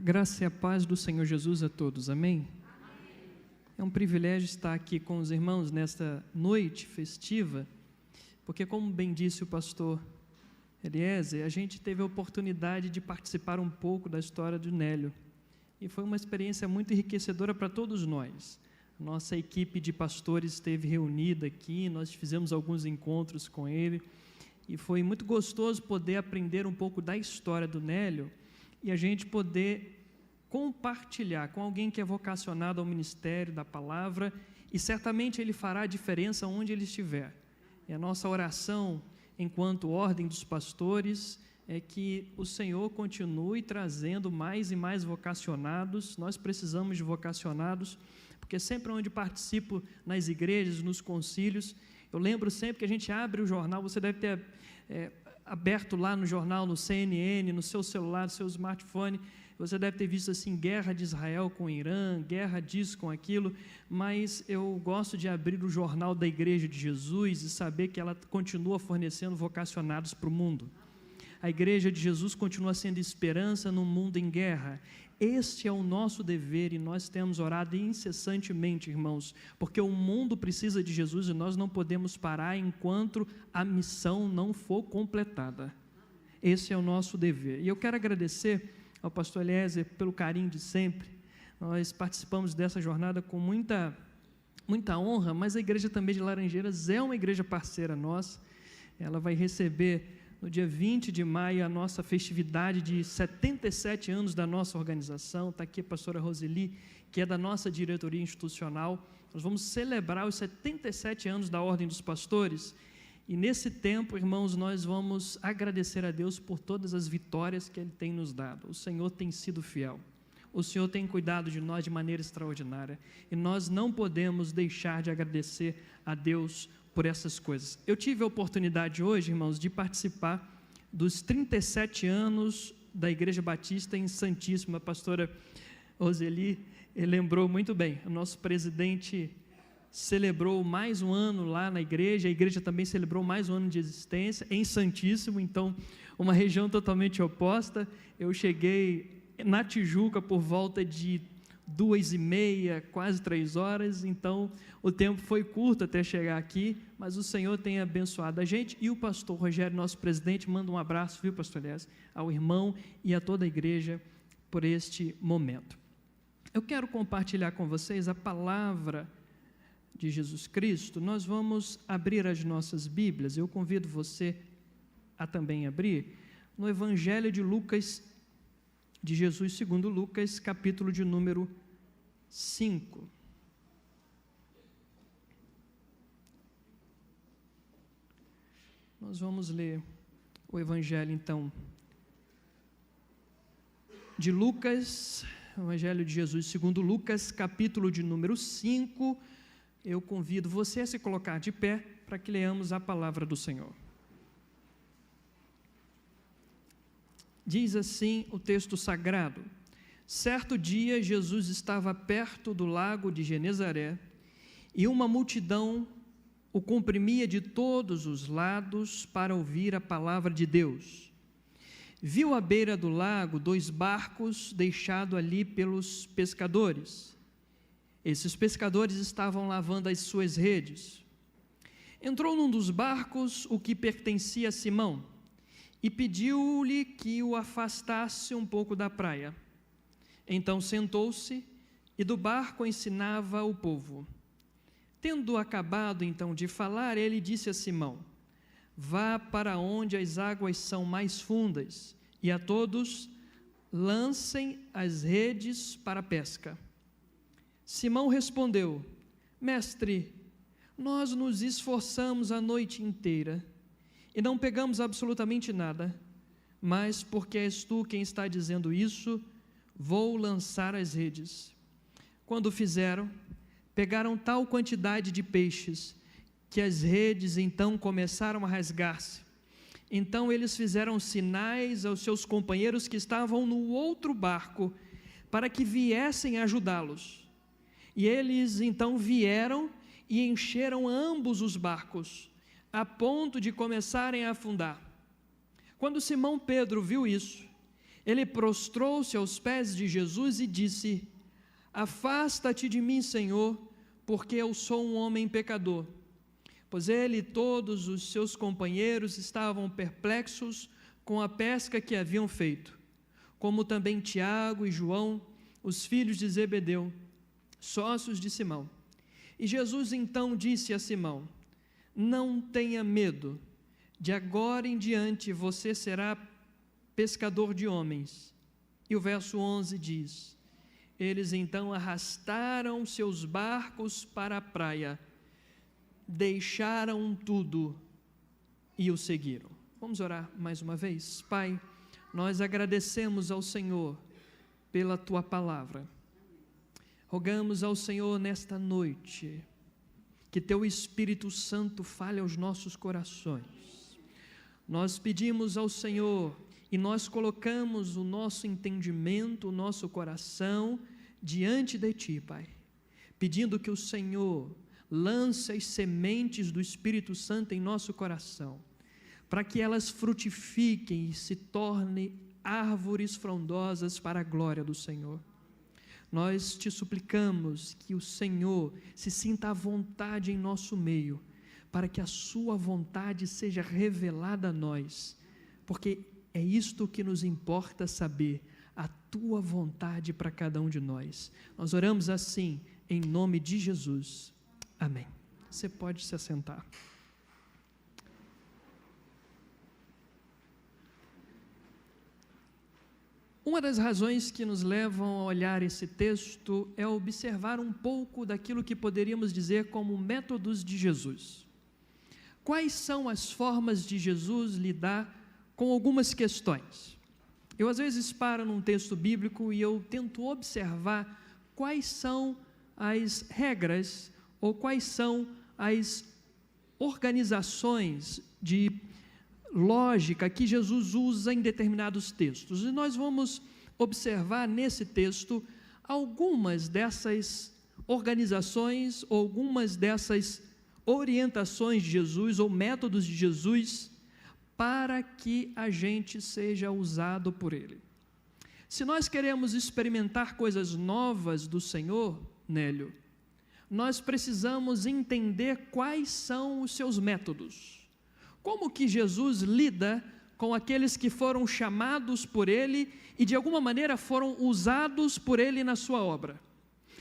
graça e a paz do Senhor Jesus a todos, amém? É um privilégio estar aqui com os irmãos nesta noite festiva, porque, como bem disse o pastor Eliezer, a gente teve a oportunidade de participar um pouco da história do Nélio, e foi uma experiência muito enriquecedora para todos nós. Nossa equipe de pastores esteve reunida aqui, nós fizemos alguns encontros com ele, e foi muito gostoso poder aprender um pouco da história do Nélio, e a gente poder compartilhar com alguém que é vocacionado ao ministério da palavra, e certamente ele fará a diferença onde ele estiver. E a nossa oração, enquanto ordem dos pastores, é que o Senhor continue trazendo mais e mais vocacionados. Nós precisamos de vocacionados, porque sempre onde participo nas igrejas, nos concílios, eu lembro sempre que a gente abre o jornal, você deve ter aberto lá no jornal, no CNN, no seu celular, no seu smartphone, você deve ter visto assim, guerra de Israel com o Irã, guerra disso com aquilo, mas eu gosto de abrir o jornal da Igreja de Jesus e saber que ela continua fornecendo vocacionados para o mundo. A Igreja de Jesus continua sendo esperança num mundo em guerra. Este é o nosso dever e nós temos orado incessantemente, irmãos, porque o mundo precisa de Jesus e nós não podemos parar enquanto a missão não for completada. Esse é o nosso dever. E eu quero agradecer ao pastor Eliezer pelo carinho de sempre. Nós participamos dessa jornada com muita honra, mas a igreja também de Laranjeiras é uma igreja parceira nossa. Ela vai receber no dia 20 de maio a nossa festividade de 77 anos da nossa organização. Está aqui a pastora Roseli, que é da nossa diretoria institucional. Nós vamos celebrar os 77 anos da Ordem dos Pastores. E nesse tempo, irmãos, nós vamos agradecer a Deus por todas as vitórias que Ele tem nos dado. O Senhor tem sido fiel. O Senhor tem cuidado de nós de maneira extraordinária. E nós não podemos deixar de agradecer a Deus por essas coisas. Eu tive a oportunidade hoje, irmãos, de participar dos 37 anos da Igreja Batista em Santíssimo. A pastora Roseli lembrou muito bem. O nosso presidente celebrou mais um ano lá na igreja, a igreja também celebrou mais um ano de existência em Santíssimo, então uma região totalmente oposta. Eu cheguei na Tijuca por volta de 2h30, quase 3 horas, então o tempo foi curto até chegar aqui, mas o Senhor tem abençoado a gente, e o pastor Rogério, nosso presidente, manda um abraço, viu, pastor Elias, ao irmão e a toda a igreja por este momento. Eu quero compartilhar com vocês a palavra de Jesus Cristo. Nós vamos abrir as nossas Bíblias, eu convido você a também abrir, no Evangelho de Lucas, de Jesus segundo Lucas, capítulo de número 5. Nós vamos ler o Evangelho, então, de Lucas, Evangelho de Jesus segundo Lucas, capítulo de número 5. Eu convido você a se colocar de pé para que leamos a palavra do Senhor. Diz assim o texto sagrado: certo dia Jesus estava perto do lago de Genezaré e uma multidão o comprimia de todos os lados para ouvir a palavra de Deus. Viu à beira do lago 2 barcos deixados ali pelos pescadores. Esses pescadores estavam lavando as suas redes. Entrou num dos barcos o que pertencia a Simão e pediu-lhe que o afastasse um pouco da praia. Então sentou-se e do barco ensinava o povo. Tendo acabado então de falar, ele disse a Simão: vá para onde as águas são mais fundas e a todos lancem as redes para a pesca. Simão respondeu: mestre, nós nos esforçamos a noite inteira e não pegamos absolutamente nada, mas porque és tu quem está dizendo isso, vou lançar as redes. Quando fizeram, pegaram tal quantidade de peixes que as redes então começaram a rasgar-se. Então eles fizeram sinais aos seus companheiros que estavam no outro barco para que viessem ajudá-los. E eles então vieram e encheram ambos os barcos, a ponto de começarem a afundar. Quando Simão Pedro viu isso, Ele prostrou-se aos pés de Jesus e disse: afasta-te de mim, Senhor, porque eu sou um homem pecador. Pois ele e todos os seus companheiros estavam perplexos com a pesca que haviam feito, como também Tiago e João, os filhos de Zebedeu, sócios de Simão. E Jesus então disse a Simão: não tenha medo, de agora em diante você será pescador de homens. E o verso 11 diz: eles então arrastaram seus barcos para a praia, deixaram tudo e o seguiram. Vamos orar mais uma vez. Pai, nós agradecemos ao Senhor pela Tua palavra. Rogamos ao Senhor nesta noite que Teu Espírito Santo fale aos nossos corações. Nós pedimos ao Senhor e nós colocamos o nosso entendimento, o nosso coração diante de Ti, Pai, pedindo que o Senhor lance as sementes do Espírito Santo em nosso coração, para que elas frutifiquem e se tornem árvores frondosas para a glória do Senhor. Nós te suplicamos que o Senhor se sinta à vontade em nosso meio, para que a sua vontade seja revelada a nós, porque é isto que nos importa saber, a tua vontade para cada um de nós. Nós oramos assim, em nome de Jesus. Amém. Você pode se assentar. Uma das razões que nos levam a olhar esse texto é observar um pouco daquilo que poderíamos dizer como métodos de Jesus. Quais são as formas de Jesus lidar com algumas questões? Eu às vezes paro num texto bíblico e eu tento observar quais são as regras ou quais são as organizações de lógica que Jesus usa em determinados textos. E nós vamos observar nesse texto algumas dessas organizações, ou algumas dessas orientações de Jesus, ou métodos de Jesus, para que a gente seja usado por Ele. Se nós queremos experimentar coisas novas do Senhor, Nélio, nós precisamos entender quais são os seus métodos. Como que Jesus lida com aqueles que foram chamados por Ele e de alguma maneira foram usados por Ele na sua obra?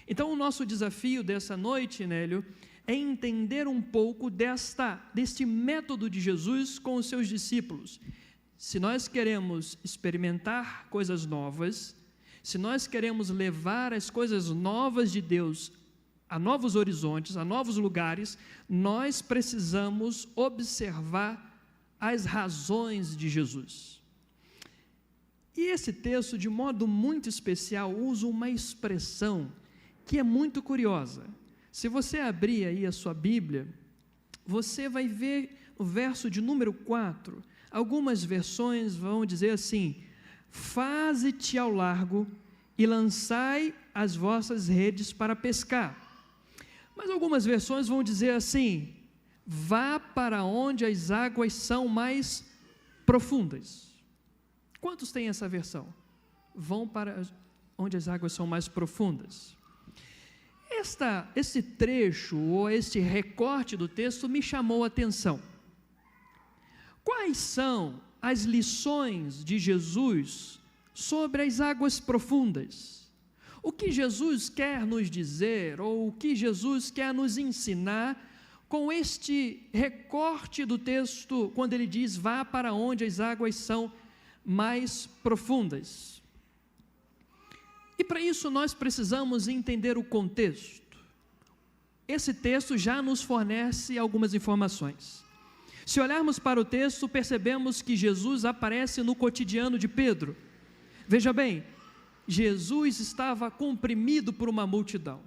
Então o nosso desafio dessa noite, Nélio, é entender um pouco deste método de Jesus com os seus discípulos. Se nós queremos experimentar coisas novas, se nós queremos levar as coisas novas de Deus a novos horizontes, a novos lugares, nós precisamos observar as razões de Jesus. E esse texto, de modo muito especial, usa uma expressão que é muito curiosa. Se você abrir aí a sua Bíblia, você vai ver o verso de número 4, algumas versões vão dizer assim: faze-te ao largo e lançai as vossas redes para pescar. Mas algumas versões vão dizer assim: vá para onde as águas são mais profundas. Quantos têm essa versão? Vão para onde as águas são mais profundas. Esse trecho, ou este recorte do texto, me chamou a atenção. Quais são as lições de Jesus sobre as águas profundas? O que Jesus quer nos dizer, ou o que Jesus quer nos ensinar com este recorte do texto, quando ele diz, vá para onde as águas são mais profundas? E para isso nós precisamos entender o contexto. Esse texto já nos fornece algumas informações. Se olharmos para o texto, percebemos que Jesus aparece no cotidiano de Pedro. Veja bem, Jesus estava comprimido por uma multidão.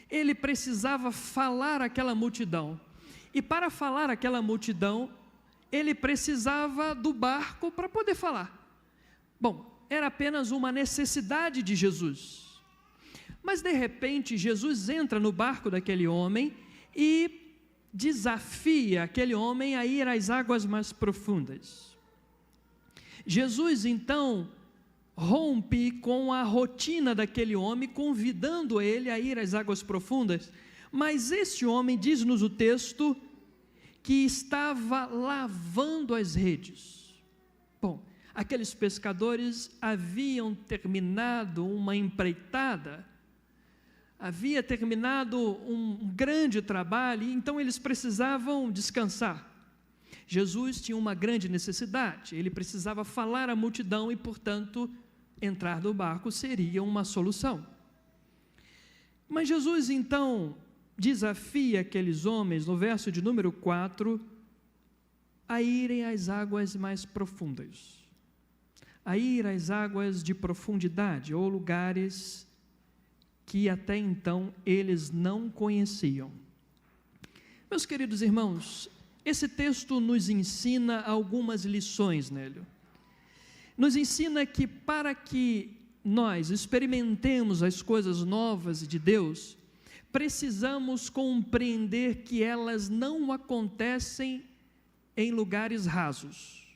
Ele precisava falar àquela multidão. E para falar àquela multidão, ele precisava do barco para poder falar. Bom, era apenas uma necessidade de Jesus. Mas de repente, Jesus entra no barco daquele homem e desafia aquele homem a ir às águas mais profundas. Jesus então rompe com a rotina daquele homem, convidando ele a ir às águas profundas. Mas esse homem, diz-nos o texto, que estava lavando as redes. Bom, aqueles pescadores haviam terminado uma empreitada, havia terminado um grande trabalho, então eles precisavam descansar. Jesus tinha uma grande necessidade, ele precisava falar à multidão e, portanto, entrar no barco seria uma solução. Mas Jesus, então, desafia aqueles homens, no verso de número 4, a irem às águas mais profundas, a ir às águas de profundidade, ou lugares que até então eles não conheciam. Meus queridos irmãos, esse texto nos ensina algumas lições, Nélio. Nos ensina que para que nós experimentemos as coisas novas de Deus, precisamos compreender que elas não acontecem em lugares rasos.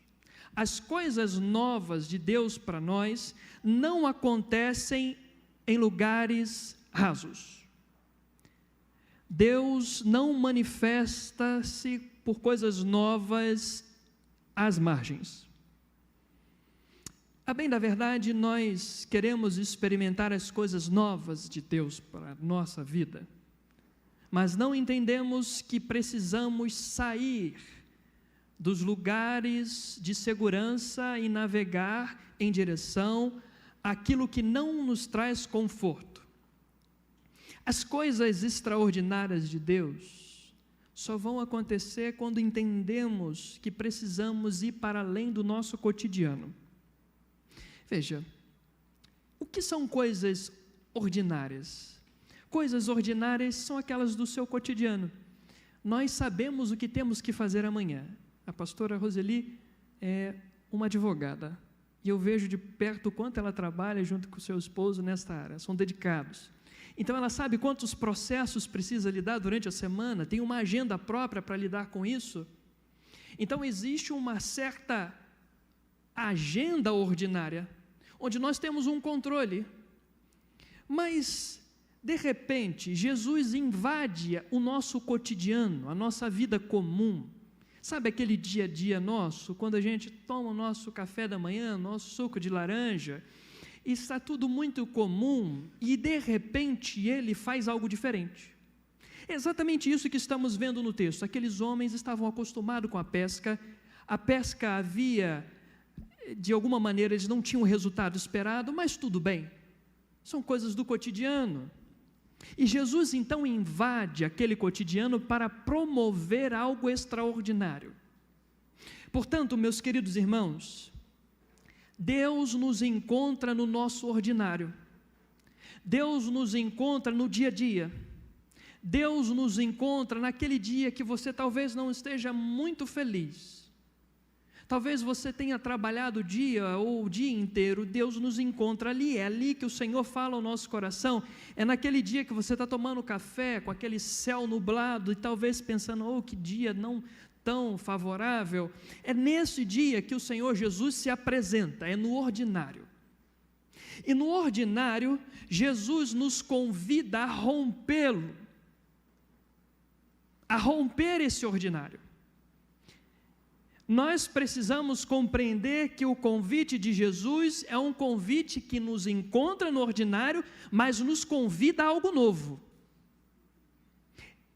As coisas novas de Deus para nós não acontecem em lugares rasos. Deus não manifesta-se por coisas novas às margens. A bem da verdade, nós queremos experimentar as coisas novas de Deus para a nossa vida, mas não entendemos que precisamos sair dos lugares de segurança e navegar em direção àquilo que não nos traz conforto. As coisas extraordinárias de Deus só vão acontecer quando entendemos que precisamos ir para além do nosso cotidiano. Veja, o que são coisas ordinárias? Coisas ordinárias são aquelas do seu cotidiano. Nós sabemos o que temos que fazer amanhã. A pastora Roseli é uma advogada, e eu vejo de perto o quanto ela trabalha junto com o seu esposo nesta área, são dedicados. Então ela sabe quantos processos precisa lidar durante a semana, tem uma agenda própria para lidar com isso. Então existe uma certa agenda ordinária, onde nós temos um controle, mas de repente Jesus invade o nosso cotidiano, a nossa vida comum. Sabe aquele dia a dia nosso, quando a gente toma o nosso café da manhã, nosso suco de laranja, e está tudo muito comum, e de repente ele faz algo diferente. É exatamente isso que estamos vendo no texto. Aqueles homens estavam acostumados com a pesca havia, de alguma maneira, eles não tinham o resultado esperado, mas tudo bem, são coisas do cotidiano. E Jesus então invade aquele cotidiano para promover algo extraordinário. Portanto, meus queridos irmãos, Deus nos encontra no nosso ordinário, Deus nos encontra no dia a dia, Deus nos encontra naquele dia que você talvez não esteja muito feliz, talvez você tenha trabalhado o dia ou o dia inteiro. Deus nos encontra ali, é ali que o Senhor fala ao nosso coração, é naquele dia que você está tomando café com aquele céu nublado e talvez pensando, oh, que dia não tão favorável. É nesse dia que o Senhor Jesus se apresenta, é no ordinário. E no ordinário, Jesus nos convida a rompê-lo, a romper esse ordinário. Nós precisamos compreender que o convite de Jesus é um convite que nos encontra no ordinário, mas nos convida a algo novo.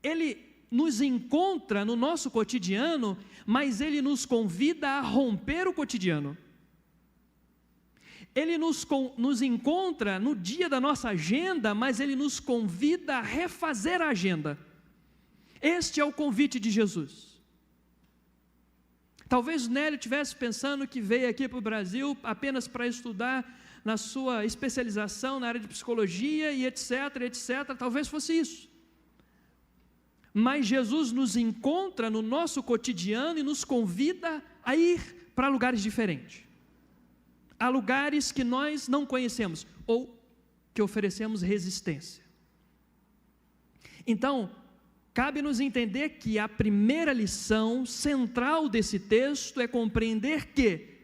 Ele nos encontra no nosso cotidiano, mas ele nos convida a romper o cotidiano. Ele nos encontra no dia da nossa agenda, mas ele nos convida a refazer a agenda. Este é o convite de Jesus. Talvez o Nélio estivesse pensando que veio aqui para o Brasil apenas para estudar na sua especialização na área de psicologia e etc, etc, talvez fosse isso. Mas Jesus nos encontra no nosso cotidiano e nos convida a ir para lugares diferentes, a lugares que nós não conhecemos ou que oferecemos resistência. Então, cabe-nos entender que a primeira lição central desse texto é compreender que,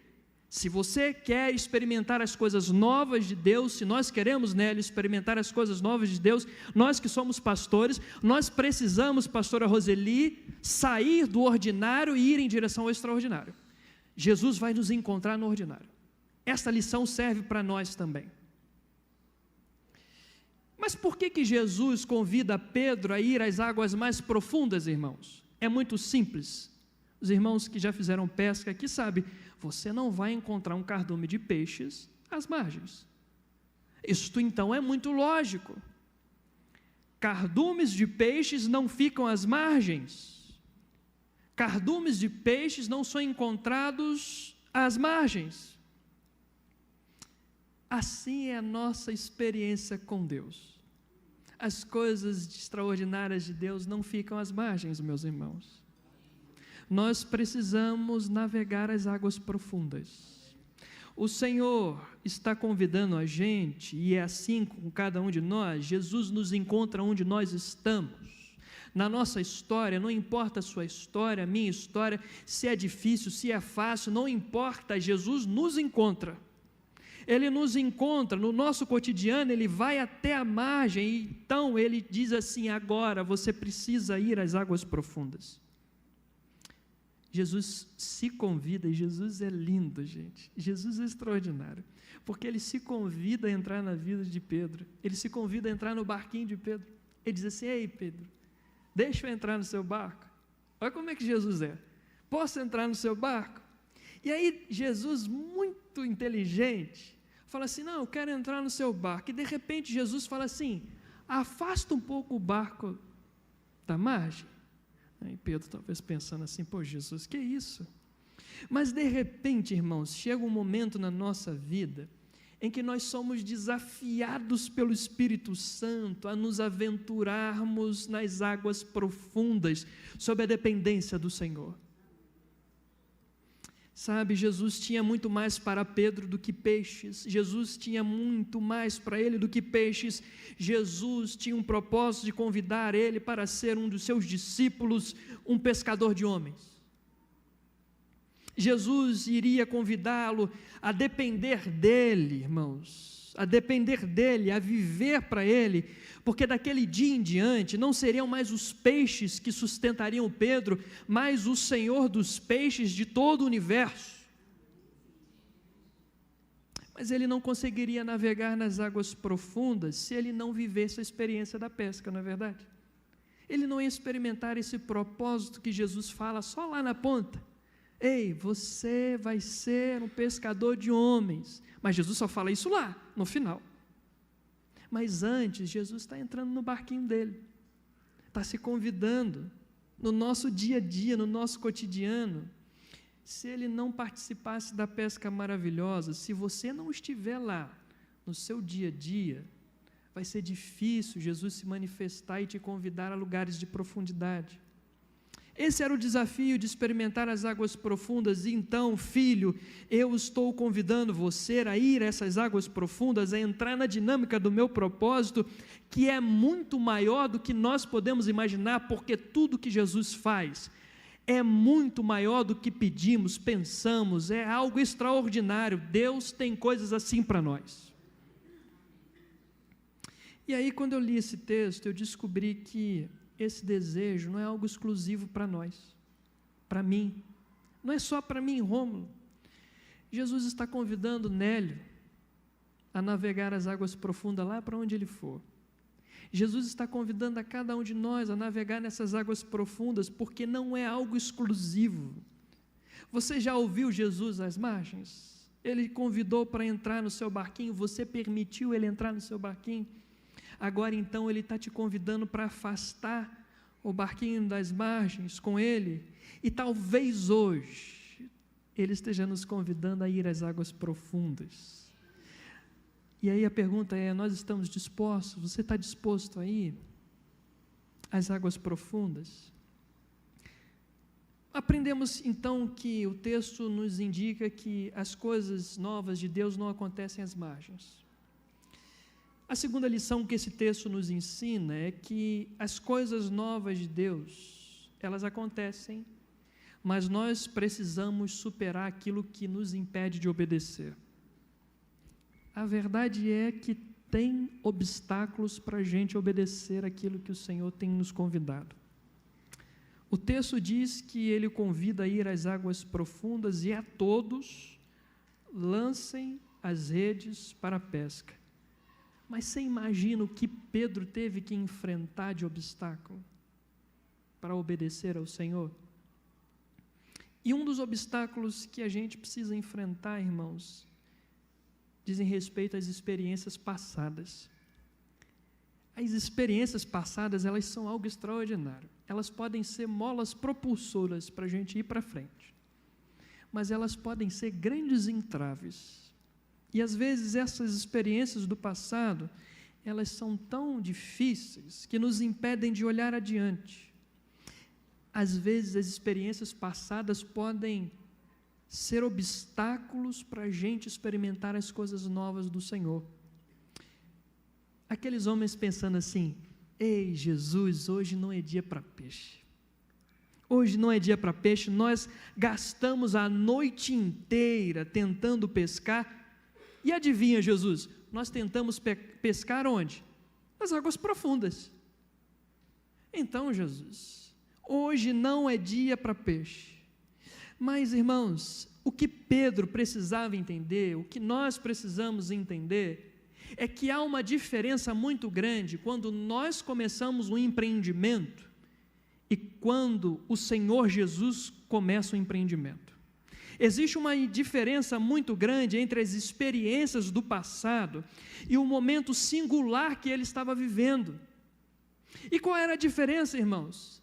Se você quer experimentar as coisas novas de Deus, se nós queremos, Nélio, experimentar as coisas novas de Deus, nós que somos pastores, nós precisamos, pastora Roseli, sair do ordinário e ir em direção ao extraordinário. Jesus vai nos encontrar no ordinário. Esta lição serve para nós também. Mas por que Jesus convida Pedro a ir às águas mais profundas, irmãos? É muito simples. Os irmãos que já fizeram pesca aqui sabem, você não vai encontrar um cardume de peixes às margens. Isto então é muito lógico. Cardumes de peixes não ficam às margens. Cardumes de peixes não são encontrados às margens. Assim é a nossa experiência com Deus. As coisas extraordinárias de Deus não ficam às margens, meus irmãos. Nós precisamos navegar as águas profundas. O Senhor está convidando a gente, e é assim com cada um de nós. Jesus nos encontra onde nós estamos. Na nossa história, não importa a sua história, a minha história, se é difícil, se é fácil, não importa, Jesus nos encontra. Ele nos encontra no nosso cotidiano, Ele vai até a margem, e então Ele diz assim, agora você precisa ir às águas profundas. Jesus se convida, e Jesus é lindo, gente, Jesus é extraordinário, porque Ele se convida a entrar na vida de Pedro, Ele se convida a entrar no barquinho de Pedro, Ele diz assim, ei Pedro, deixa eu entrar no seu barco, olha como é que Jesus é, posso entrar no seu barco? E aí Jesus, muito inteligente, fala assim, não, eu quero entrar no seu barco, e de repente Jesus fala assim, afasta um pouco o barco da margem. E Pedro talvez pensando assim, pô Jesus, que isso? Mas de repente, irmãos, chega um momento na nossa vida em que nós somos desafiados pelo Espírito Santo a nos aventurarmos nas águas profundas, sob a dependência do Senhor. Sabe, Jesus tinha muito mais para Pedro do que peixes, Jesus tinha muito mais para ele do que peixes, Jesus tinha um propósito de convidar ele para ser um dos seus discípulos, um pescador de homens. Jesus iria convidá-lo a depender dele, irmãos, a depender dele, a viver para ele, porque daquele dia em diante não seriam mais os peixes que sustentariam Pedro, mas o Senhor dos peixes de todo o universo. Mas ele não conseguiria navegar nas águas profundas se ele não vivesse a experiência da pesca, não é verdade? Ele não ia experimentar esse propósito que Jesus fala só lá na ponta. Ei, você vai ser um pescador de homens. Mas Jesus só fala isso lá, no final. Mas antes, Jesus está entrando no barquinho dele, está se convidando, no nosso dia a dia, no nosso cotidiano. Se ele não participasse da pesca maravilhosa, se você não estiver lá, no seu dia a dia, vai ser difícil Jesus se manifestar e te convidar a lugares de profundidade. Esse era o desafio de experimentar as águas profundas, e então, filho, eu estou convidando você a ir a essas águas profundas, a entrar na dinâmica do meu propósito, que é muito maior do que nós podemos imaginar, porque tudo que Jesus faz é muito maior do que pedimos, pensamos, é algo extraordinário. Deus tem coisas assim para nós. E aí, quando eu li esse texto, eu descobri que esse desejo não é algo exclusivo para nós, para mim, não é só para mim, Rômulo. Jesus está convidando Nélio a navegar as águas profundas lá para onde ele for. Jesus está convidando a cada um de nós a navegar nessas águas profundas, porque não é algo exclusivo. Você já ouviu Jesus às margens? Ele convidou para entrar no seu barquinho, você permitiu ele entrar no seu barquinho? Agora então Ele está te convidando para afastar o barquinho das margens com Ele, e talvez hoje Ele esteja nos convidando a ir às águas profundas. E aí a pergunta é, nós estamos dispostos? Você está disposto a ir às águas profundas? Aprendemos então que o texto nos indica que as coisas novas de Deus não acontecem às margens. A segunda lição que esse texto nos ensina é que as coisas novas de Deus, elas acontecem mas nós precisamos superar aquilo que nos impede de obedecer. A verdade é que tem obstáculos para a gente obedecer aquilo que o Senhor tem nos convidado. O texto diz que Ele convida a ir às águas profundas e a todos lancem as redes para a pesca. Mas você imagina o que Pedro teve que enfrentar de obstáculo para obedecer ao Senhor? E um dos obstáculos que a gente precisa enfrentar, irmãos, dizem respeito às experiências passadas. As experiências passadas, elas são algo extraordinário. Elas podem ser molas propulsoras para a gente ir para frente, mas elas podem ser grandes entraves. E às vezes essas experiências do passado, elas são tão difíceis que nos impedem de olhar adiante. Às vezes as experiências passadas podem ser obstáculos para a gente experimentar as coisas novas do Senhor. Aqueles homens pensando assim: ei, Jesus, hoje não é dia para peixe. Hoje não é dia para peixe, nós gastamos a noite inteira tentando pescar. E adivinha, Jesus, nós tentamos pescar onde? Nas águas profundas. Então, Jesus, hoje não é dia para peixe. Mas, irmãos, o que Pedro precisava entender, o que nós precisamos entender, é que há uma diferença muito grande quando nós começamos um empreendimento e quando o Senhor Jesus começa o empreendimento. Existe uma diferença muito grande entre as experiências do passado e o momento singular que ele estava vivendo. E qual era a diferença, irmãos?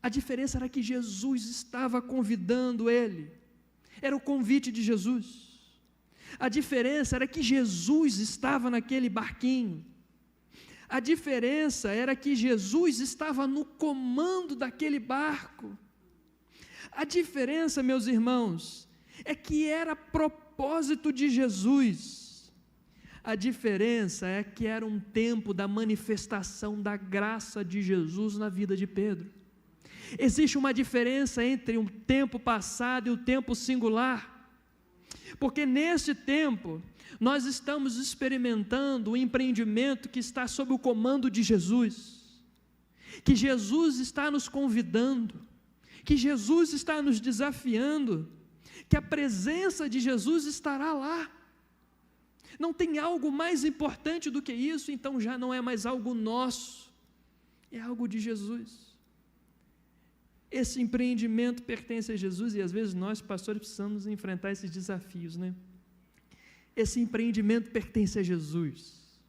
A diferença era que Jesus estava convidando ele. Era o convite de Jesus. A diferença era que Jesus estava naquele barquinho. A diferença era que Jesus estava no comando daquele barco. A diferença, meus irmãos, é que era propósito de Jesus. A diferença é que era um tempo da manifestação da graça de Jesus na vida de Pedro. Existe uma diferença entre o tempo passado e o tempo singular, porque nesse tempo nós estamos experimentando o empreendimento que está sob o comando de Jesus, que Jesus está nos convidando, que Jesus está nos desafiando, que a presença de Jesus estará lá. Não tem algo mais importante do que isso, então já não é mais algo nosso, é algo de Jesus. Esse empreendimento pertence a Jesus e às vezes nós, pastores, precisamos enfrentar esses desafios, né? Esse empreendimento pertence a Jesus.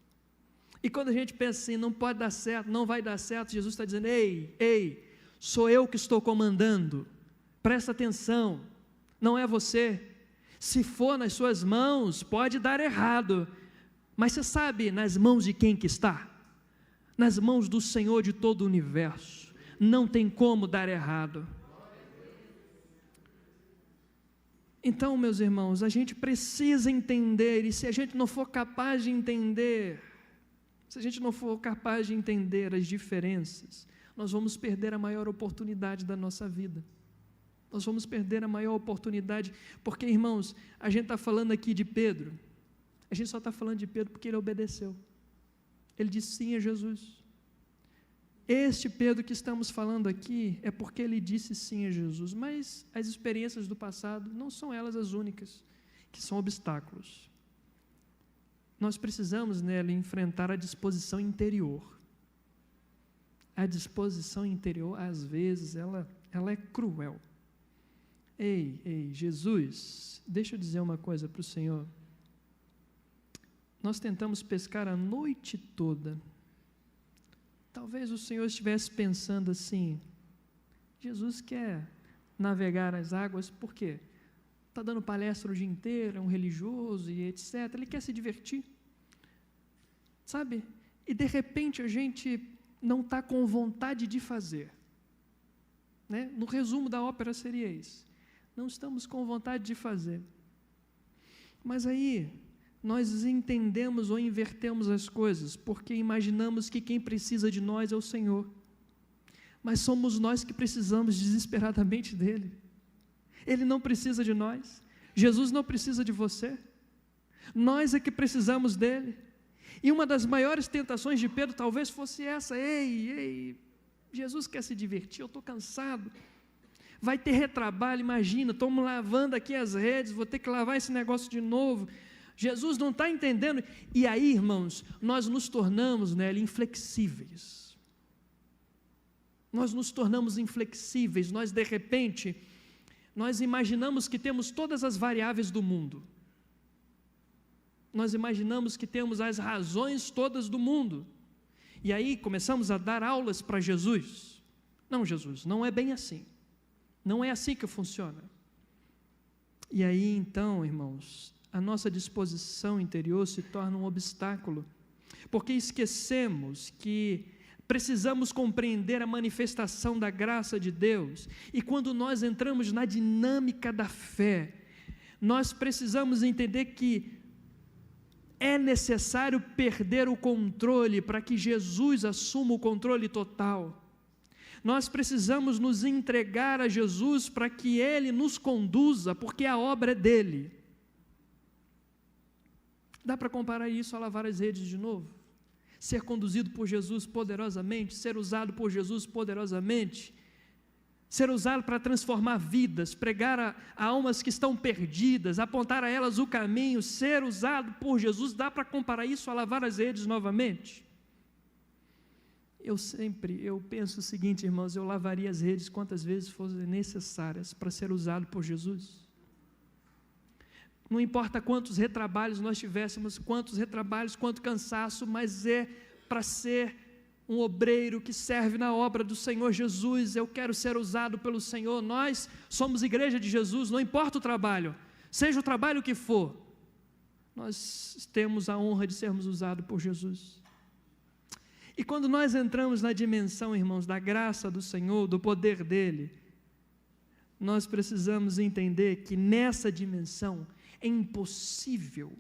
E quando a gente pensa assim, não pode dar certo, não vai dar certo, Jesus está dizendo: ei, sou eu que estou comandando, presta atenção, não é você. Se for nas suas mãos, pode dar errado, mas você sabe nas mãos de quem que está? Nas mãos do Senhor de todo o universo. Não tem como dar errado. Então, meus irmãos, a gente precisa entender, e se a gente não for capaz de entender, se a gente não for capaz de entender as diferenças, nós vamos perder a maior oportunidade da nossa vida. Nós vamos perder a maior oportunidade, porque, irmãos, a gente está falando aqui de Pedro, a gente só está falando de Pedro porque ele obedeceu. Ele disse sim a Jesus. Este Pedro que estamos falando aqui é porque ele disse sim a Jesus, mas as experiências do passado não são elas as únicas, que são obstáculos. Nós precisamos nela enfrentar a disposição interior. A disposição interior, às vezes, ela é cruel. Ei, Jesus, deixa eu dizer uma coisa para o Senhor. Nós tentamos pescar a noite toda. Talvez o Senhor estivesse pensando assim: Jesus quer navegar as águas, por quê? Está dando palestra o dia inteiro, é um religioso e etc. Ele quer se divertir, sabe? E de repente a gente não está com vontade de fazer, né? No resumo da ópera seria isso: não estamos com vontade de fazer. Mas aí nós entendemos ou invertemos as coisas, porque imaginamos que quem precisa de nós é o Senhor. mas somos nós que precisamos desesperadamente dele. Ele não precisa de nós, Jesus não precisa de você, nós é que precisamos dele. E uma das maiores tentações de Pedro talvez fosse essa: ei, Jesus quer se divertir, eu estou cansado, vai ter retrabalho, imagina, estou lavando aqui as redes, vou ter que lavar esse negócio de novo, Jesus não está entendendo. E aí, irmãos, nós nos tornamos inflexíveis, nós nos tornamos inflexíveis, nós de repente, nós imaginamos que temos todas as variáveis do mundo, nós imaginamos que temos as razões todas do mundo, e aí começamos a dar aulas para Jesus. Não, Jesus, não é bem assim, não é assim que funciona. E aí então, irmãos, a nossa disposição interior se torna um obstáculo, porque esquecemos que precisamos compreender a manifestação da graça de Deus, e quando nós entramos na dinâmica da fé, nós precisamos entender que é necessário perder o controle para que Jesus assuma o controle total. Nós precisamos nos entregar a Jesus para que Ele nos conduza, porque a obra é dele. Dá para comparar isso a lavar as redes de novo? Ser conduzido por Jesus poderosamente, ser usado por Jesus poderosamente, ser usado para transformar vidas, pregar a almas que estão perdidas, apontar a elas o caminho, ser usado por Jesus. Dá para comparar isso a lavar as redes novamente? Eu penso o seguinte, irmãos: eu lavaria as redes quantas vezes fossem necessárias para ser usado por Jesus. Não importa quantos retrabalhos nós tivéssemos, quanto cansaço, mas é para ser um obreiro que serve na obra do Senhor Jesus. Eu quero ser usado pelo Senhor. Nós somos igreja de Jesus, não importa o trabalho, seja o trabalho que for, nós temos a honra de sermos usados por Jesus. E quando nós entramos na dimensão, irmãos, da graça do Senhor, do poder dele, nós precisamos entender que nessa dimensão é impossível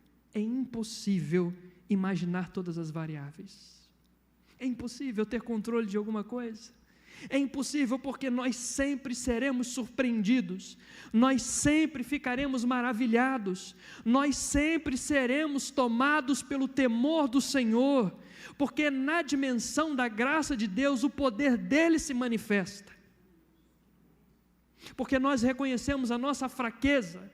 imaginar todas as variáveis. É impossível ter controle de alguma coisa. É impossível, porque nós sempre seremos surpreendidos, nós sempre ficaremos maravilhados, nós sempre seremos tomados pelo temor do Senhor, porque na dimensão da graça de Deus, o poder dele se manifesta. Porque nós reconhecemos a nossa fraqueza,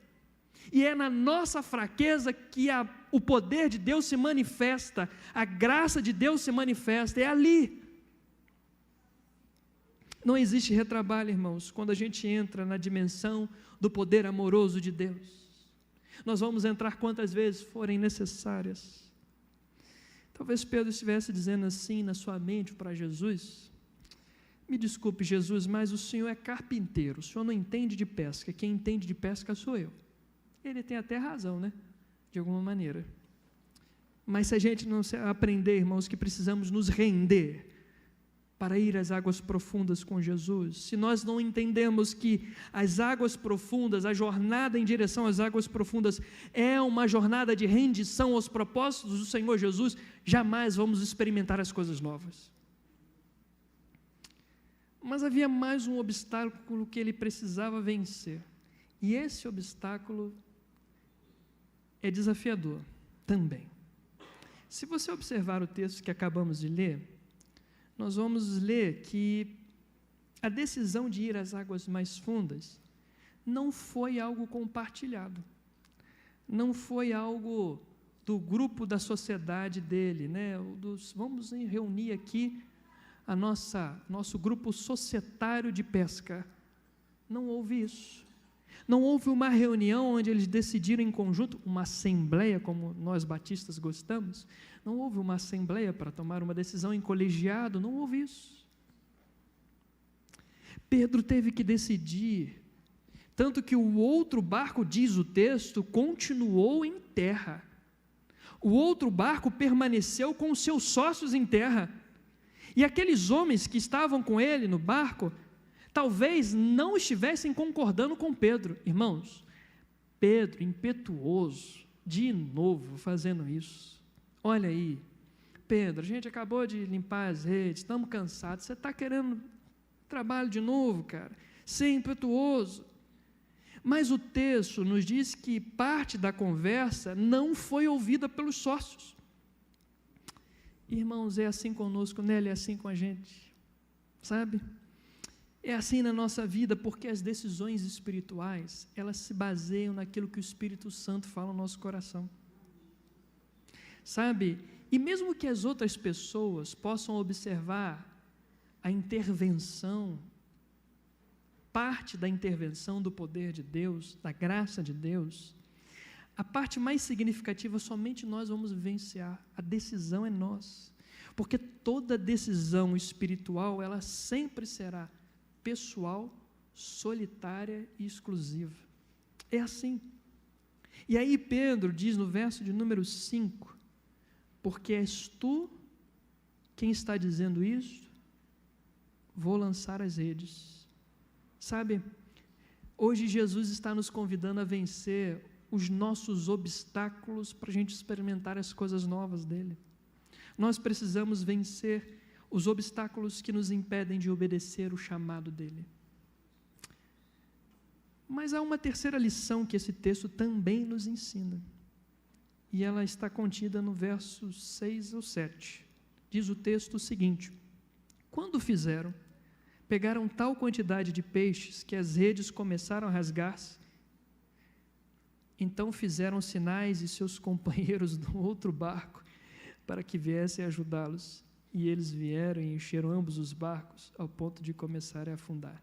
e é na nossa fraqueza que o poder de Deus se manifesta, a graça de Deus se manifesta, é ali. Não existe retrabalho, irmãos, quando a gente entra na dimensão do poder amoroso de Deus. Nós vamos entrar quantas vezes forem necessárias. Talvez Pedro estivesse dizendo assim na sua mente para Jesus: me desculpe, Jesus, mas o Senhor é carpinteiro, o Senhor não entende de pesca, quem entende de pesca sou eu. Ele tem até razão, né? De alguma maneira. Mas se a gente não aprender, irmãos, que precisamos nos render para ir às águas profundas com Jesus, se nós não entendemos que as águas profundas, a jornada em direção às águas profundas é uma jornada de rendição aos propósitos do Senhor Jesus, jamais vamos experimentar as coisas novas. Mas havia mais um obstáculo que ele precisava vencer, e esse obstáculo é desafiador também. Se você observar o texto que acabamos de ler, nós vamos ler que a decisão de ir às águas mais fundas não foi algo compartilhado, não foi algo do grupo da sociedade dele, né? Vamos reunir aqui nosso grupo societário de pesca. Não houve isso. Não houve uma reunião onde eles decidiram em conjunto, uma assembleia, como nós batistas gostamos. Não houve uma assembleia para tomar uma decisão em colegiado, não houve isso. Pedro teve que decidir, tanto que o outro barco, diz o texto, continuou em terra. O outro barco permaneceu com os seus sócios em terra. E aqueles homens que estavam com ele no barco, talvez não estivessem concordando com Pedro. Irmãos, Pedro, impetuoso, de novo fazendo isso. Olha aí, Pedro, a gente acabou de limpar as redes, estamos cansados, você está querendo trabalho de novo, cara, ser impetuoso. Mas o texto nos diz que parte da conversa não foi ouvida pelos sócios. Irmãos, é assim conosco, Nelly, é assim com a gente, sabe? É assim na nossa vida, porque as decisões espirituais, elas se baseiam naquilo que o Espírito Santo fala no nosso coração, sabe? E mesmo que as outras pessoas possam observar a intervenção, parte da intervenção do poder de Deus, da graça de Deus, a parte mais significativa somente nós vamos vivenciar, a decisão é nossa, porque toda decisão espiritual, ela sempre será pessoal, solitária e exclusiva, é assim. E aí Pedro diz no verso de número 5, porque és tu quem está dizendo isso, vou lançar as redes. Sabe, hoje Jesus está nos convidando a vencer os nossos obstáculos para a gente experimentar as coisas novas dele. Nós precisamos vencer os obstáculos que nos impedem de obedecer o chamado dele. Mas há uma terceira lição que esse texto também nos ensina, e ela está contida no verso 6 ou 7. Diz o texto o seguinte: quando fizeram, pegaram tal quantidade de peixes que as redes começaram a rasgar-se. Então fizeram sinais e seus companheiros do outro barco para que viessem ajudá-los. E eles vieram e encheram ambos os barcos ao ponto de começarem a afundar.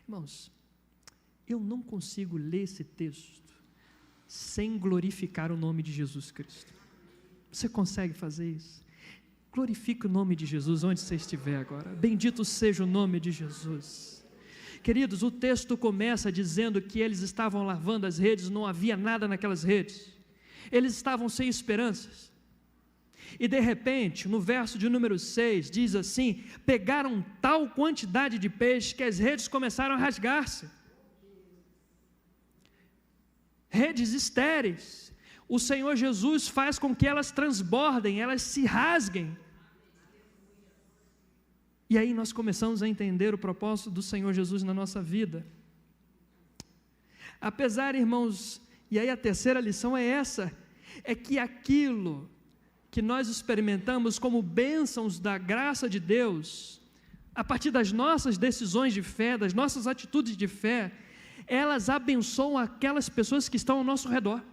Irmãos, eu não consigo ler esse texto sem glorificar o nome de Jesus Cristo. Você consegue fazer isso? Glorifique o nome de Jesus onde você estiver agora. Bendito seja o nome de Jesus. Queridos, o texto começa dizendo que eles estavam lavando as redes, não havia nada naquelas redes. Eles estavam sem esperanças. E de repente, no verso de número 6, diz assim: pegaram tal quantidade de peixe que as redes começaram a rasgar-se. Redes estéreis. O Senhor Jesus faz com que elas transbordem, elas se rasguem. E aí nós começamos a entender o propósito do Senhor Jesus na nossa vida. Apesar, irmãos, e aí a terceira lição é essa, é que aquilo que nós experimentamos como bênçãos da graça de Deus, a partir das nossas decisões de fé, das nossas atitudes de fé, elas abençoam aquelas pessoas que estão ao nosso redor.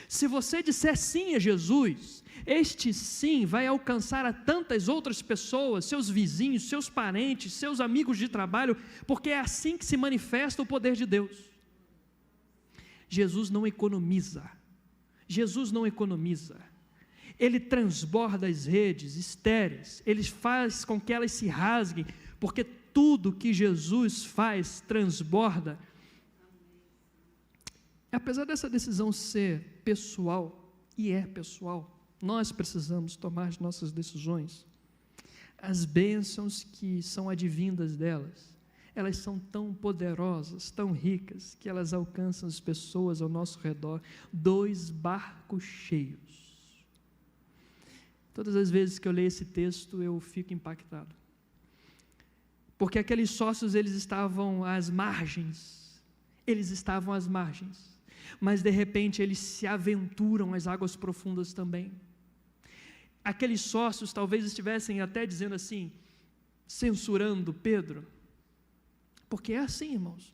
Se você disser sim a Jesus, este sim vai alcançar a tantas outras pessoas, seus vizinhos, seus parentes, seus amigos de trabalho, porque é assim que se manifesta o poder de Deus. Jesus não economiza, Ele transborda as redes estéreis, Ele faz com que elas se rasguem, porque tudo que Jesus faz transborda. Apesar dessa decisão ser pessoal, e é pessoal, nós precisamos tomar as nossas decisões. As bênçãos que são advindas delas, elas são tão poderosas, tão ricas, que elas alcançam as pessoas ao nosso redor. 2 barcos cheios. Todas as vezes que eu leio esse texto, eu fico impactado. Porque aqueles sócios, eles estavam às margens, mas de repente eles se aventuram às águas profundas também. Aqueles sócios talvez estivessem até dizendo assim, censurando Pedro, porque é assim, irmãos,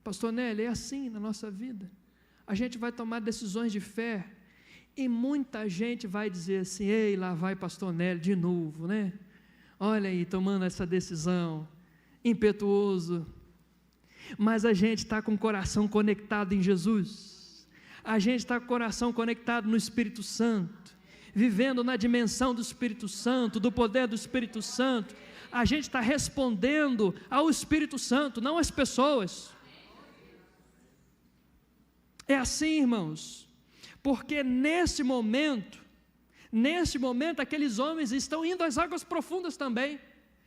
pastor Nelly, é assim na nossa vida, a gente vai tomar decisões de fé, e muita gente vai dizer assim, ei, lá vai pastor Nelly de novo, né? Olha aí, tomando essa decisão, impetuoso. Mas a gente está com o coração conectado em Jesus, a gente está com o coração conectado no Espírito Santo, vivendo na dimensão do Espírito Santo, do poder do Espírito Santo. A gente está respondendo ao Espírito Santo, não às pessoas. É assim, irmãos, porque nesse momento, aqueles homens estão indo às águas profundas também.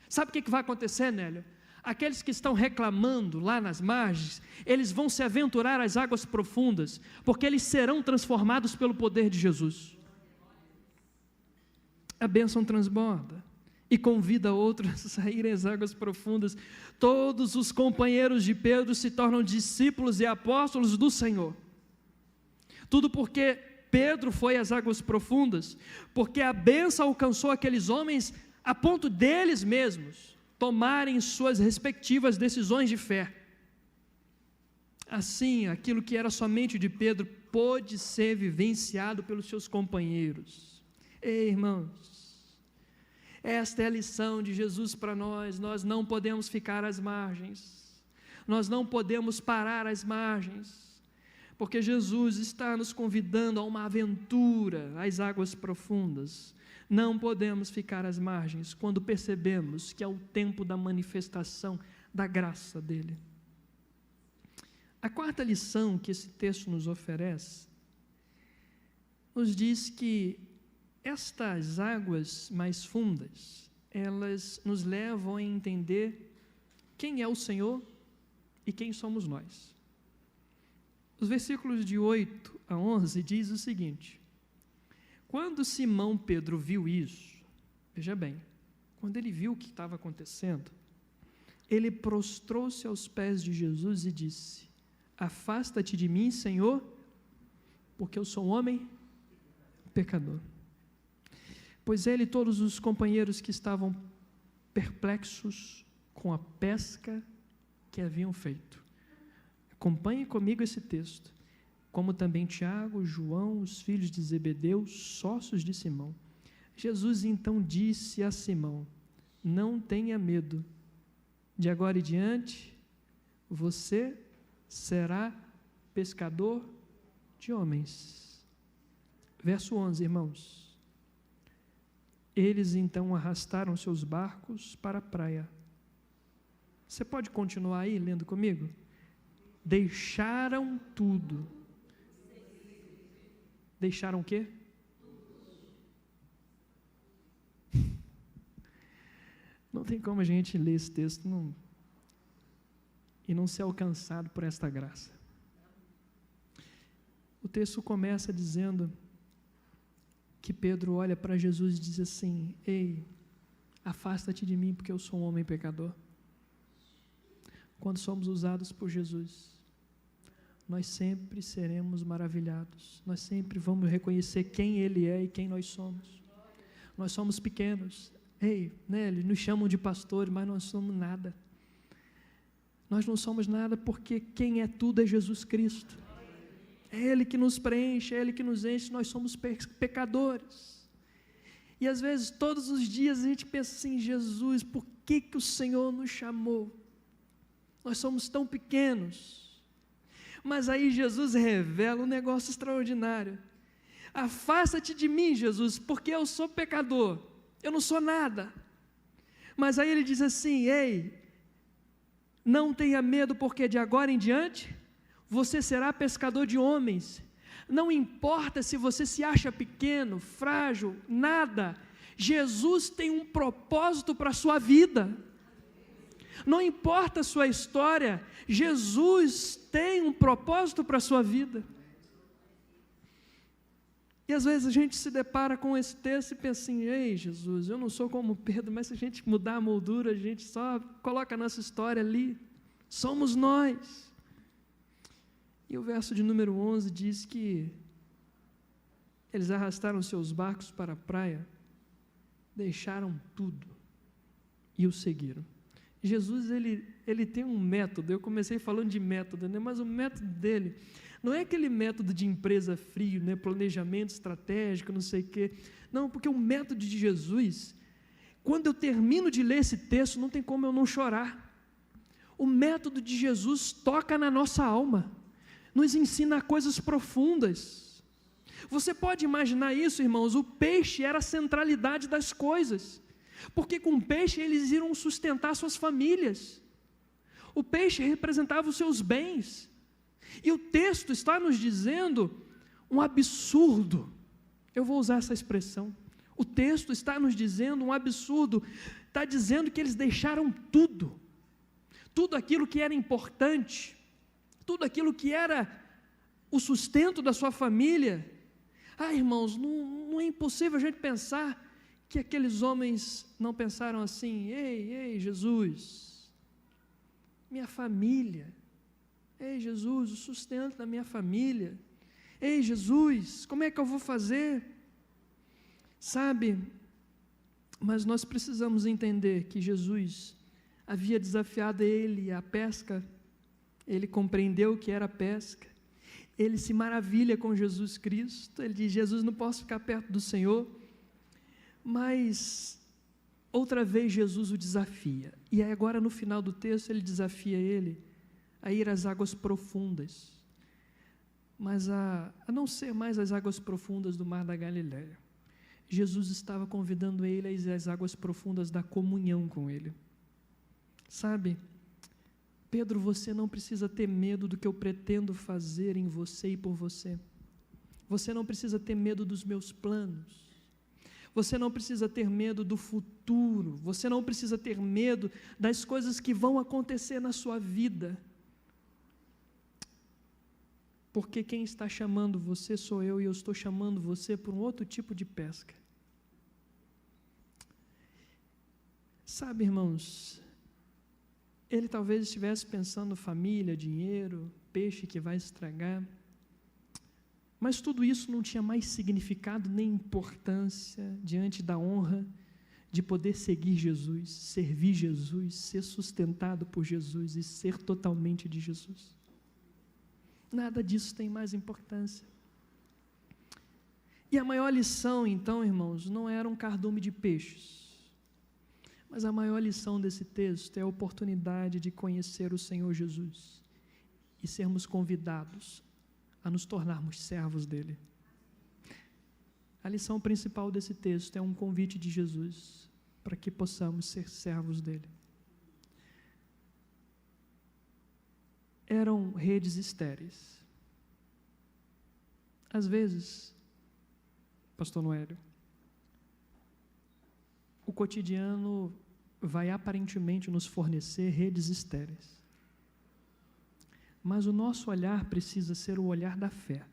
Sabe o que vai acontecer, Nélio? Aqueles que estão reclamando lá nas margens, eles vão se aventurar às águas profundas, porque eles serão transformados pelo poder de Jesus. A bênção transborda, e convida outros a saírem às águas profundas. Todos os companheiros de Pedro se tornam discípulos e apóstolos do Senhor. Tudo porque Pedro foi às águas profundas, porque a bênção alcançou aqueles homens a ponto deles mesmos tomarem suas respectivas decisões de fé. Assim, aquilo que era somente de Pedro pôde ser vivenciado pelos seus companheiros. Ei, irmãos, esta é a lição de Jesus para nós. Nós não podemos ficar às margens, nós não podemos parar às margens, porque Jesus está nos convidando a uma aventura às águas profundas. Não podemos ficar às margens quando percebemos que é o tempo da manifestação da graça dele. A quarta lição que esse texto nos oferece, nos diz que estas águas mais fundas, elas nos levam a entender quem é o Senhor e quem somos nós. Os versículos de 8 a 11 diz o seguinte: quando Simão Pedro viu isso, veja bem, quando ele viu o que estava acontecendo, ele prostrou-se aos pés de Jesus e disse: afasta-te de mim, Senhor, porque eu sou um homem pecador. Pois ele e todos os companheiros que estavam perplexos com a pesca que haviam feito. Acompanhe comigo esse texto, como também Tiago, João, os filhos de Zebedeu, sócios de Simão. Jesus então disse a Simão: não tenha medo, de agora em diante você será pescador de homens. Verso 11, irmãos. Eles então arrastaram seus barcos para a praia. Você pode continuar aí lendo comigo? Deixaram tudo. Deixaram o quê? Não tem como a gente ler esse texto e não ser alcançado por esta graça. O texto começa dizendo que Pedro olha para Jesus e diz assim: ei, afasta-te de mim, porque eu sou um homem pecador. Quando somos usados por Jesus, nós sempre seremos maravilhados, nós sempre vamos reconhecer quem Ele é e quem nós somos. Nós somos pequenos, eles nos chamam de pastores, mas nós somos nada. Nós não somos nada porque quem é tudo é Jesus Cristo. É Ele que nos preenche, é Ele que nos enche, nós somos pecadores. E às vezes, todos os dias, a gente pensa assim: Jesus, por que o Senhor nos chamou? Nós somos tão pequenos. Mas aí Jesus revela um negócio extraordinário: afasta-te de mim, Jesus, porque eu sou pecador, eu não sou nada. Mas aí ele diz assim: ei, não tenha medo, porque de agora em diante você será pescador de homens. Não importa se você se acha pequeno, frágil, nada, Jesus tem um propósito para a sua vida. Não importa a sua história, Jesus tem um propósito para a sua vida. E às vezes a gente se depara com esse texto e pensa assim: ei, Jesus, eu não sou como Pedro, mas se a gente mudar a moldura, a gente só coloca a nossa história ali, somos nós. E o verso de número 11 diz que eles arrastaram seus barcos para a praia, deixaram tudo e o seguiram. Jesus, ele tem um método. Eu comecei falando de método, né? Mas o método dele não é aquele método de empresa frio, né? Planejamento estratégico, não sei o quê. Não, porque o método de Jesus, quando eu termino de ler esse texto, não tem como eu não chorar. O método de Jesus toca na nossa alma, nos ensina coisas profundas. Você pode imaginar isso, irmãos? O peixe era a centralidade das coisas, porque com o peixe eles iriam sustentar suas famílias. O peixe representava os seus bens, e o texto está nos dizendo um absurdo. Eu vou usar essa expressão. O texto está nos dizendo um absurdo. Está dizendo que eles deixaram tudo, tudo aquilo que era importante, tudo aquilo que era o sustento da sua família. Irmãos, não é impossível a gente pensar que aqueles homens não pensaram assim: ei, Jesus, minha família, ei, Jesus, o sustento da minha família, ei, Jesus, como é que eu vou fazer? Sabe, mas nós precisamos entender que Jesus havia desafiado ele à pesca, ele compreendeu o que era pesca, ele se maravilha com Jesus Cristo, ele diz: Jesus, não posso ficar perto do Senhor, mas outra vez Jesus o desafia, e aí agora no final do texto ele desafia ele a ir às águas profundas, mas a não ser mais as águas profundas do mar da Galileia. Jesus estava convidando ele a ir às águas profundas da comunhão com ele. Sabe, Pedro, você não precisa ter medo do que eu pretendo fazer em você e por você. Você não precisa ter medo dos meus planos. Você não precisa ter medo do futuro. Você não precisa ter medo das coisas que vão acontecer na sua vida. Porque quem está chamando você sou eu, e eu estou chamando você por um outro tipo de pesca. Sabe, irmãos, ele talvez estivesse pensando família, dinheiro, peixe que vai estragar, mas tudo isso não tinha mais significado nem importância diante da honra de poder seguir Jesus, servir Jesus, ser sustentado por Jesus e ser totalmente de Jesus. Nada disso tem mais importância. E a maior lição, então, irmãos, não era um cardume de peixes, mas a maior lição desse texto é a oportunidade de conhecer o Senhor Jesus e sermos convidados a nos tornarmos servos dele. A lição principal desse texto é um convite de Jesus para que possamos ser servos dele. Eram redes estéreis. Às vezes, pastor Noélio, o cotidiano vai aparentemente nos fornecer redes estéreis. Mas o nosso olhar precisa ser o olhar da fé.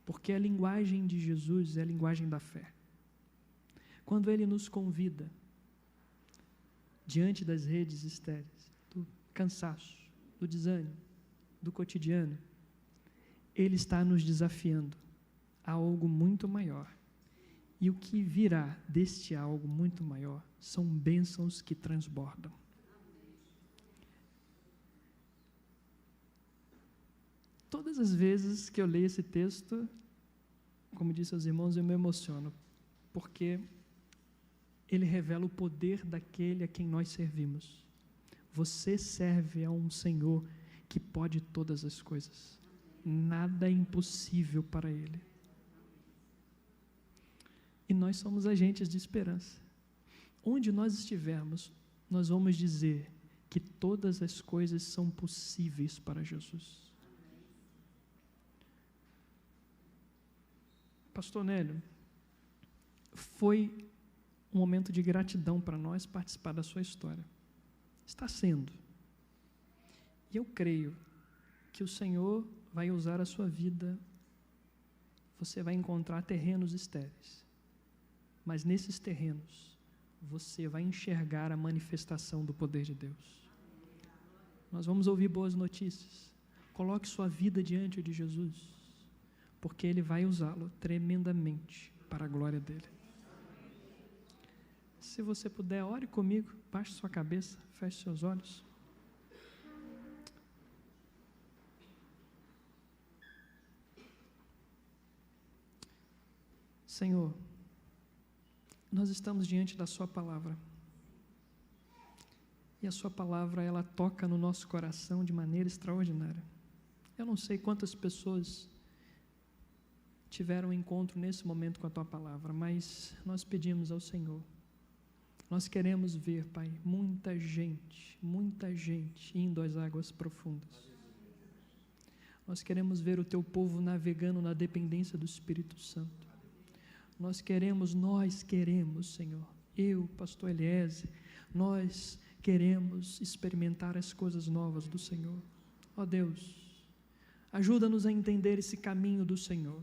Porque a linguagem de Jesus é a linguagem da fé. Quando Ele nos convida, diante das redes estéreis, do cansaço, do desânimo, do cotidiano, Ele está nos desafiando a algo muito maior. E o que virá deste algo muito maior são bênçãos que transbordam. Todas as vezes que eu leio esse texto, como disse aos irmãos, eu me emociono, porque ele revela o poder daquele a quem nós servimos. Você serve a um Senhor que pode todas as coisas. Nada é impossível para Ele. E nós somos agentes de esperança. Onde nós estivermos, nós vamos dizer que todas as coisas são possíveis para Jesus. Pastor Nélio, foi um momento de gratidão para nós participar da sua história. Está sendo. E eu creio que o Senhor vai usar a sua vida. Você vai encontrar terrenos estéreis. Mas nesses terrenos, você vai enxergar a manifestação do poder de Deus. Nós vamos ouvir boas notícias. Coloque sua vida diante de Jesus, porque Ele vai usá-lo tremendamente para a glória dEle. Se você puder, ore comigo, baixe sua cabeça, feche seus olhos. Senhor, nós estamos diante da sua palavra. E a sua palavra, ela toca no nosso coração de maneira extraordinária. Eu não sei quantas pessoas tiveram um encontro nesse momento com a tua palavra, mas nós pedimos ao Senhor. Nós queremos ver, Pai, muita gente indo às águas profundas. Nós queremos ver o teu povo navegando na dependência do Espírito Santo. Nós queremos, Senhor, eu, pastor Eliezer, nós queremos experimentar as coisas novas do Senhor. Ó Deus, ajuda-nos a entender esse caminho do Senhor,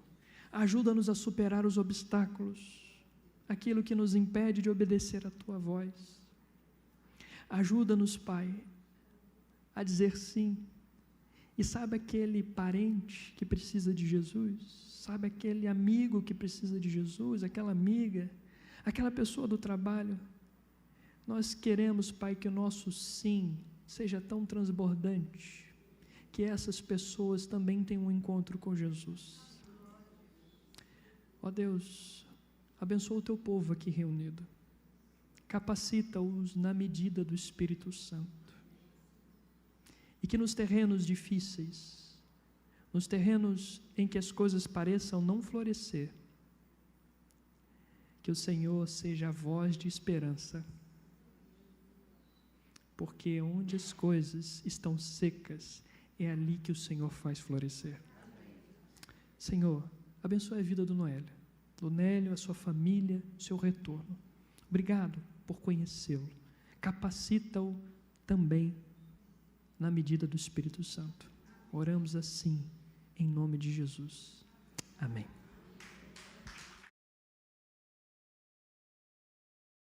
ajuda-nos a superar os obstáculos, aquilo que nos impede de obedecer a Tua voz. Ajuda-nos, Pai, a dizer sim. E sabe aquele parente que precisa de Jesus? Sabe aquele amigo que precisa de Jesus? Aquela amiga? Aquela pessoa do trabalho? Nós queremos, Pai, que o nosso sim seja tão transbordante, que essas pessoas também tenham um encontro com Jesus. Ó Deus, abençoa o Teu povo aqui reunido. Capacita-os na medida do Espírito Santo. E que nos terrenos difíceis, nos terrenos em que as coisas pareçam não florescer, que o Senhor seja a voz de esperança, porque onde as coisas estão secas, é ali que o Senhor faz florescer. Senhor, abençoe a vida do Noélio, a sua família, o seu retorno. Obrigado por conhecê-lo. Capacita-o também na medida do Espírito Santo. Oramos assim, em nome de Jesus. Amém.